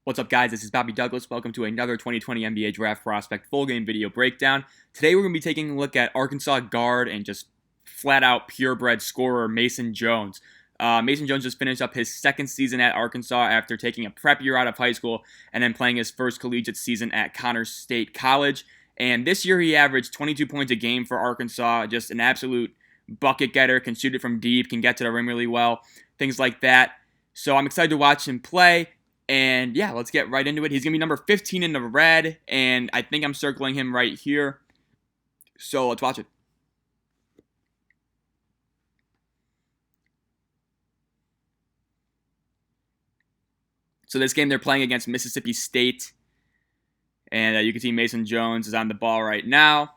What's up, guys? This is Bobby Douglas. Welcome to another 2020 NBA Draft Prospect full game video breakdown. Today we're going to be taking a look at Arkansas guard and just flat out purebred scorer Mason Jones. Mason Jones just finished up his second season at Arkansas after taking a prep year out of high school and then playing his first collegiate season at Connors State College. And this year he averaged 22 points a game for Arkansas, just an absolute bucket getter, can shoot it from deep, can get to the rim really well, things like that. So I'm excited to watch him play. And yeah, let's get right into it. He's going to be number 15 in the red, and I think I'm circling him right here. So let's watch it. So this game they're playing against Mississippi State, and you can see Mason Jones is on the ball right now.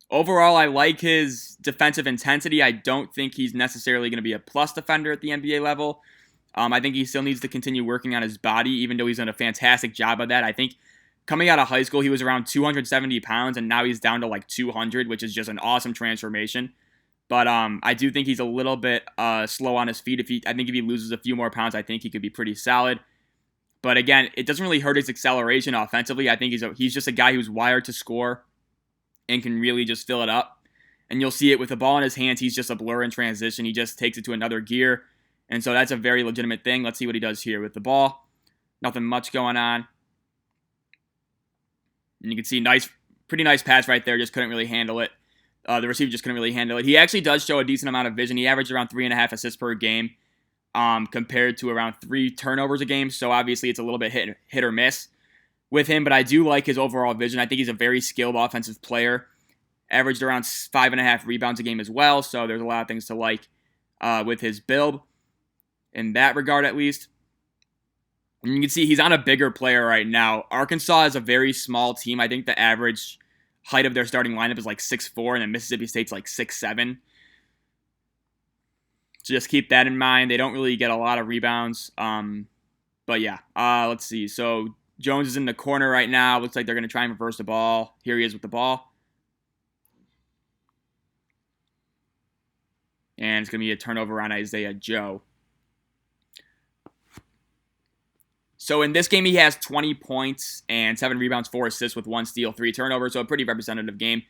Overall, I like his defensive intensity. I don't think he's necessarily going to be a plus defender at the NBA level. I think he still needs to continue working on his body, even though he's done a fantastic job of that. I think coming out of high school, he was around 270 pounds, and now he's down to like 200, which is just an awesome transformation. But I do think he's a little bit slow on his feet. I think if he loses a few more pounds, I think he could be pretty solid. But again, it doesn't really hurt his acceleration offensively. I think he's just a guy who's wired to score and can really just fill it up. And you'll see it with the ball in his hands. He's just a blur in transition. He just takes it to another gear. And so that's a very legitimate thing. Let's see what he does here with the ball. Nothing much going on. And you can see pretty nice pass right there. Just couldn't really handle it. The receiver just couldn't really handle it. He actually does show a decent amount of vision. He averaged around 3.5 assists per game compared to around 3 turnovers a game. So obviously it's a little bit hit or miss with him. But I do like his overall vision. I think he's a very skilled offensive player. Averaged around 5.5 rebounds a game as well. So there's a lot of things to like with his build. In that regard, at least. And you can see he's on a bigger player right now. Arkansas is a very small team. I think the average height of their starting lineup is like 6'4", and then Mississippi State's like 6'7". So just keep that in mind. They don't really get a lot of rebounds. But yeah, let's see. So Jones is in the corner right now. Looks like they're going to try and reverse the ball. Here he is with the ball. And it's going to be a turnover on Isaiah Joe. So in this game, he has 20 points and 7 rebounds, 4 assists with 1 steal, 3 turnovers. So a pretty representative game.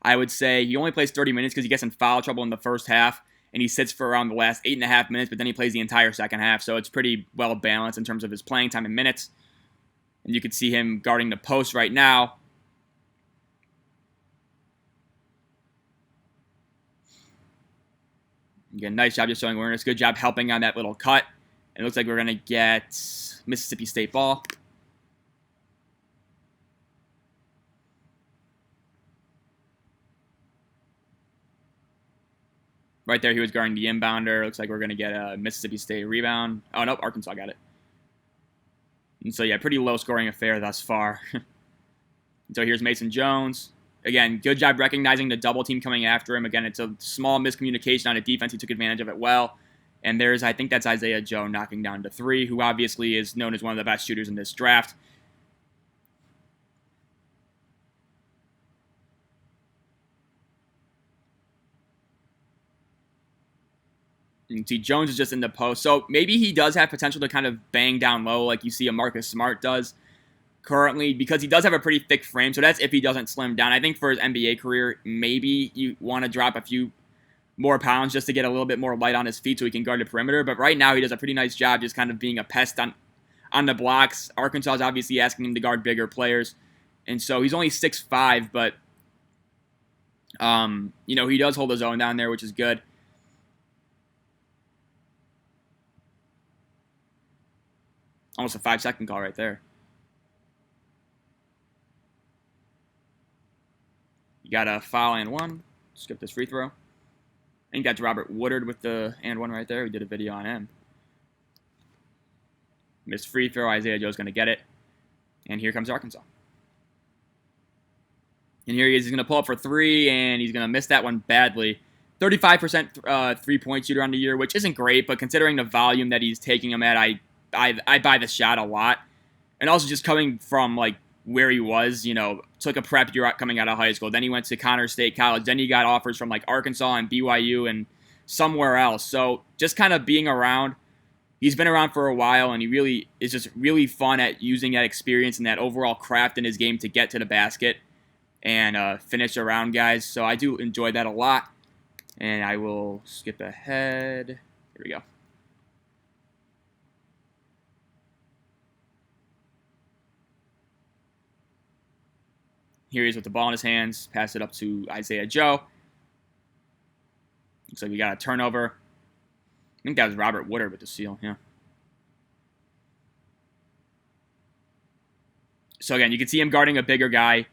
I would say he only plays 30 minutes because he gets in foul trouble in the first half, and he sits for around the last 8.5 minutes, but then he plays the entire second half. So it's pretty well balanced in terms of his playing time and minutes. And you can see him guarding the post right now. Again, nice job just showing awareness. Good job helping on that little cut. It looks like we're going to get Mississippi State ball. Right there, he was guarding the inbounder. Looks like we're going to get a Mississippi State rebound. Oh, nope, Arkansas got it. And so, yeah, pretty low-scoring affair thus far. So here's Mason Jones. Again, good job recognizing the double team coming after him. Again, it's a small miscommunication on a defense. He took advantage of it well. And I think that's Isaiah Joe knocking down to 3, who obviously is known as one of the best shooters in this draft. You can see Jones is just in the post. So maybe he does have potential to kind of bang down low like you see a Marcus Smart does currently, because he does have a pretty thick frame. So that's if he doesn't slim down. I think for his NBA career, maybe you want to drop a few more pounds just to get a little bit more light on his feet so he can guard the perimeter. But right now he does a pretty nice job just kind of being a pest on the blocks. Arkansas is obviously asking him to guard bigger players. And so he's only 6'5", but he does hold his own down there, which is good. Almost a 5-second call right there. You got a foul and 1. Skip this free throw. I think that's Robert Woodard with the and 1 right there. We did a video on him. Missed free throw. Isaiah Joe's going to get it. And here comes Arkansas. And here he is. He's going to pull up for 3, and he's going to miss that one badly. 35% three-point shooter on the year, which isn't great, but considering the volume that he's taking him at, I buy the shot a lot. And also just coming from, like, where he was, took a prep year coming out of high school. Then he went to Connors State College. Then he got offers from like Arkansas and BYU and somewhere else. So just kind of being around he's been around for a while, and he really is just really fun at using that experience and that overall craft in his game to get to the basket and finish around guys. So I do enjoy that a lot. And I will skip ahead. Here we go. Here he is with the ball in his hands. Pass it up to Isaiah Joe. Looks like we got a turnover. I think that was Robert Woodard with the steal. Yeah. So again, you can see him guarding a bigger guy.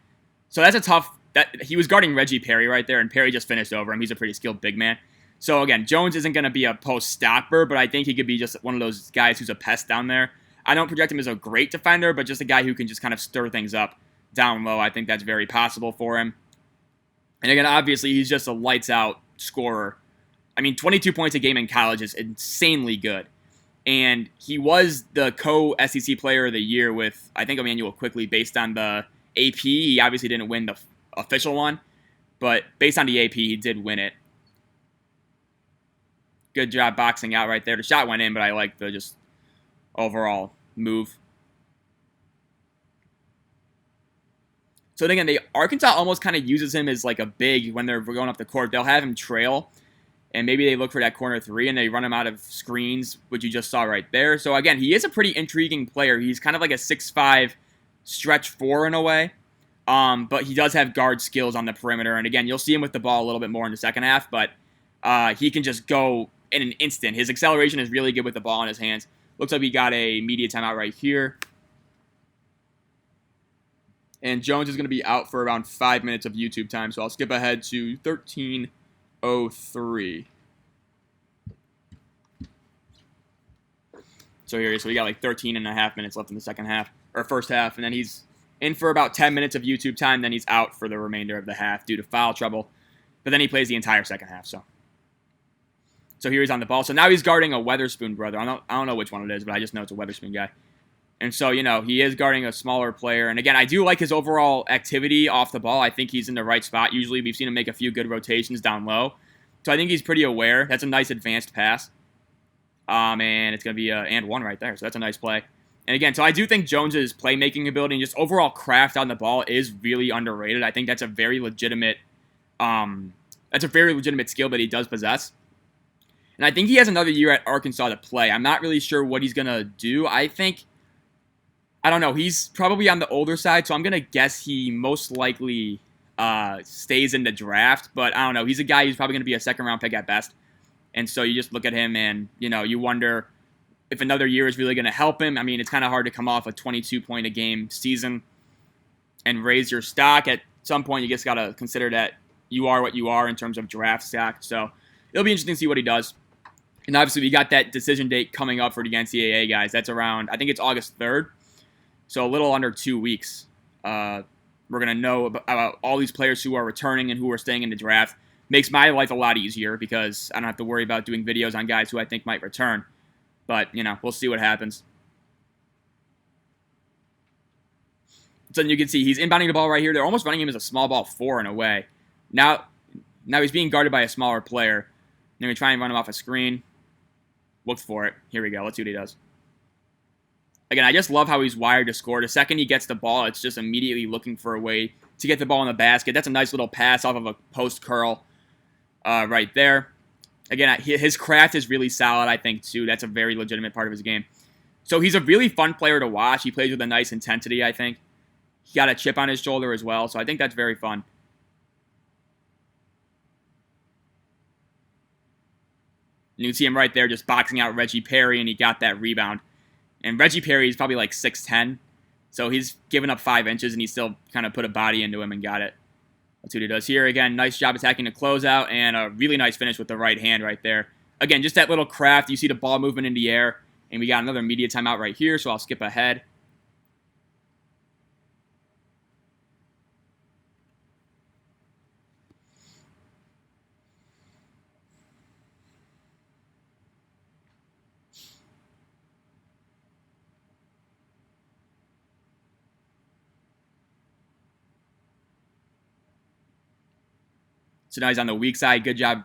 So that's a tough. That he was guarding Reggie Perry right there, and Perry just finished over him. He's a pretty skilled big man. So again, Jones isn't going to be a post stopper, but I think he could be just one of those guys who's a pest down there. I don't project him as a great defender, but just a guy who can just kind of stir things up down low. I think that's very possible for him. And again, obviously, he's just a lights out scorer. I mean, 22 points a game in college is insanely good. And he was the co-SEC Player of the Year with, I think, Emmanuel Quickly based on the AP. He obviously didn't win the official one, but based on the AP, he did win it. Good job boxing out right there. The shot went in, but I like the just overall move. So again, Arkansas almost kind of uses him as like a big when they're going up the court. They'll have him trail, and maybe they look for that corner three, and they run him out of screens, which you just saw right there. So again, he is a pretty intriguing player. He's kind of like a 6'5" stretch four in a way, but he does have guard skills on the perimeter. And again, you'll see him with the ball a little bit more in the second half, but he can just go in an instant. His acceleration is really good with the ball in his hands. Looks like we got a media timeout right here. And Jones is going to be out for around 5 minutes of YouTube time, so I'll skip ahead to 13:03. So here, so we got like 13 and a half minutes left in the second half, or first half, and then he's in for about 10 minutes of YouTube time, then he's out for the remainder of the half due to foul trouble. But then he plays the entire second half, so here he's on the ball. So now he's guarding a Weatherspoon brother. I don't know which one it is, but I just know it's a Weatherspoon guy. And so, he is guarding a smaller player. And again, I do like his overall activity off the ball. I think he's in the right spot. Usually we've seen him make a few good rotations down low. So I think he's pretty aware. That's a nice advanced pass. And it's going to be and one right there. So that's a nice play. And again, so I do think Jones's playmaking ability and just overall craft on the ball is really underrated. I think that's a very legitimate skill that he does possess. And I think he has another year at Arkansas to play. I'm not really sure what he's going to do. I don't know. He's probably on the older side, so I'm going to guess he most likely stays in the draft. But I don't know. He's a guy who's probably going to be a second-round pick at best. And so you just look at him and, you wonder if another year is really going to help him. I mean, it's kind of hard to come off a 22-point-a-game season and raise your stock. At some point, you just got to consider that you are what you are in terms of draft stock. So it'll be interesting to see what he does. And obviously, we got that decision date coming up for the NCAA guys. That's around, I think it's August 3rd. So a little under 2 weeks. We're going to know about all these players who are returning and who are staying in the draft. Makes my life a lot easier because I don't have to worry about doing videos on guys who I think might return. But, we'll see what happens. So you can see he's inbounding the ball right here. They're almost running him as a small ball four in a way. Now he's being guarded by a smaller player. They're going to try and run him off a screen. Looks for it. Here we go. Let's see what he does. Again, I just love how he's wired to score. The second he gets the ball, it's just immediately looking for a way to get the ball in the basket. That's a nice little pass off of a post curl right there. Again, his craft is really solid, I think, too. That's a very legitimate part of his game. So he's a really fun player to watch. He plays with a nice intensity, I think. He got a chip on his shoulder as well, so I think that's very fun. You can see him right there just boxing out Reggie Perry, and he got that rebound. And Reggie Perry is probably like 6'10", so he's given up 5 inches, and he still kind of put a body into him and got it. That's what he does here. Again, nice job attacking the closeout, and a really nice finish with the right hand right there. Again, just that little craft. You see the ball movement in the air, and we got another media timeout right here, so I'll skip ahead. So now he's on the weak side. Good job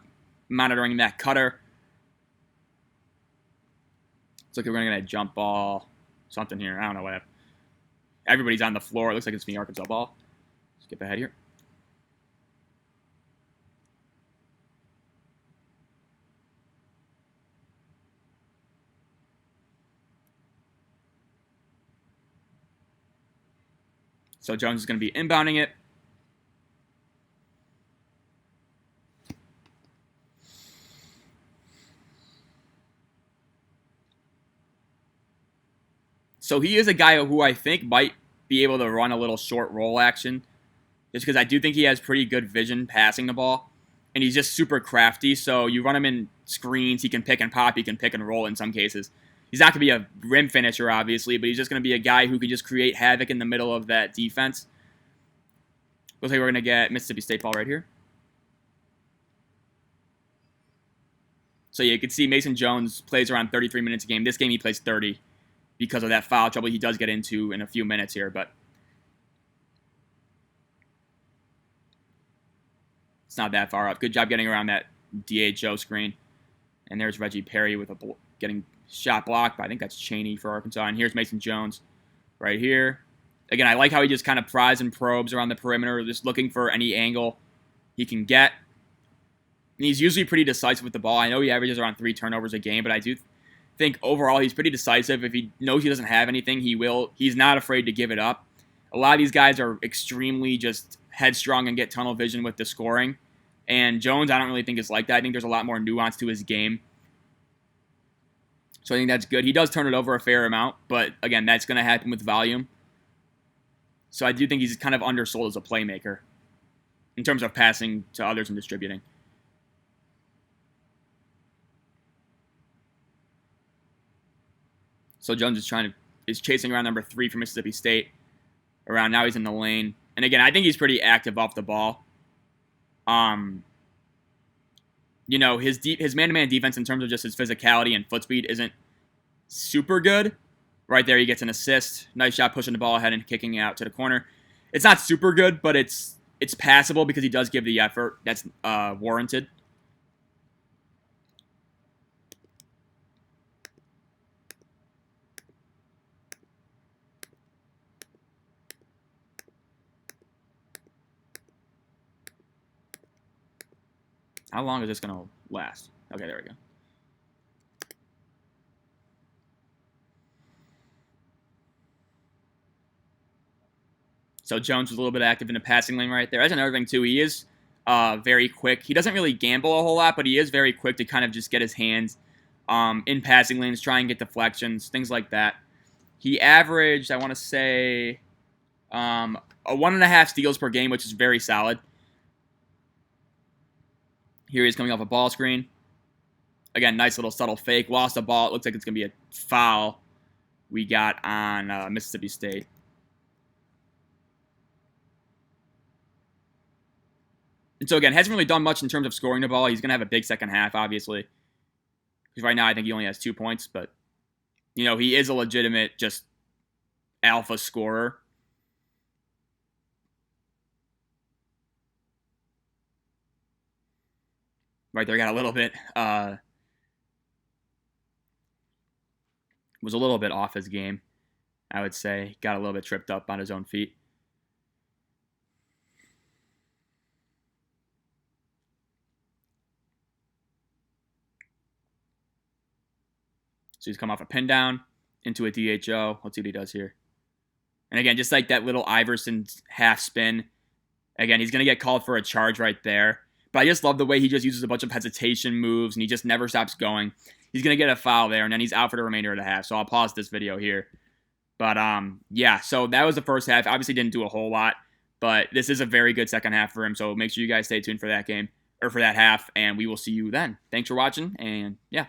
monitoring that cutter. Looks like we're going to get a jump ball, something here. I don't know what happened. Everybody's on the floor. It looks like it's the Arkansas ball. Skip ahead here. So Jones is going to be inbounding it. So he is a guy who I think might be able to run a little short roll action, just because I do think he has pretty good vision passing the ball, and he's just super crafty. So you run him in screens, he can pick and pop, he can pick and roll in some cases. He's not going to be a rim finisher, obviously, but he's just going to be a guy who could just create havoc in the middle of that defense. Looks like we're going to get Mississippi State ball right here. So yeah, you can see Mason Jones plays around 33 minutes a game. This game he plays 30 because of that foul trouble he does get into in a few minutes here, but it's not that far up. Good job getting around that DHO screen. And there's Reggie Perry with getting shot blocked, but I think that's Chaney for Arkansas. And here's Mason Jones right here. Again, I like how he just kind of pries and probes around the perimeter, just looking for any angle he can get. And he's usually pretty decisive with the ball. I know he averages around 3 turnovers a game, but I do think overall he's pretty decisive. If he knows he doesn't have anything, he will. He's not afraid to give it up. A lot of these guys are extremely just headstrong and get tunnel vision with the scoring. And Jones, I don't really think is like that. I think there's a lot more nuance to his game. So I think that's good. He does turn it over a fair amount, but again, that's going to happen with volume. So I do think he's kind of undersold as a playmaker in terms of passing to others and distributing. So Jones is chasing around number 3 for Mississippi State. Around now he's in the lane. And again, I think he's pretty active off the ball. His man-to-man defense in terms of just his physicality and foot speed isn't super good. Right there, he gets an assist. Nice shot pushing the ball ahead and kicking it out to the corner. It's not super good, but it's passable because he does give the effort that's warranted. How long is this going to last? Okay, there we go. So Jones was a little bit active in the passing lane right there. That's another thing, too. He is very quick. He doesn't really gamble a whole lot, but he is very quick to kind of just get his hands in passing lanes, try and get deflections, things like that. He averaged, I want to say, a 1.5 steals per game, which is very solid. Here he's coming off a ball screen. Again, nice little subtle fake. Lost the ball. It looks like it's going to be a foul we got on Mississippi State. And so, again, hasn't really done much in terms of scoring the ball. He's going to have a big second half, obviously. Because right now I think he only has 2 points. But, he is a legitimate just alpha scorer. Right there, got a little bit, was a little bit off his game, I would say. Got a little bit tripped up on his own feet. So he's come off a pin down into a DHO. Let's see what he does here. And again, just like that little Iverson half spin. Again, he's going to get called for a charge right there. But I just love the way he just uses a bunch of hesitation moves, and he just never stops going. He's going to get a foul there, and then he's out for the remainder of the half. So I'll pause this video here. But, yeah, so that was the first half. Obviously didn't do a whole lot, but this is a very good second half for him. So make sure you guys stay tuned for that game, or for that half, and we will see you then. Thanks for watching, and, yeah.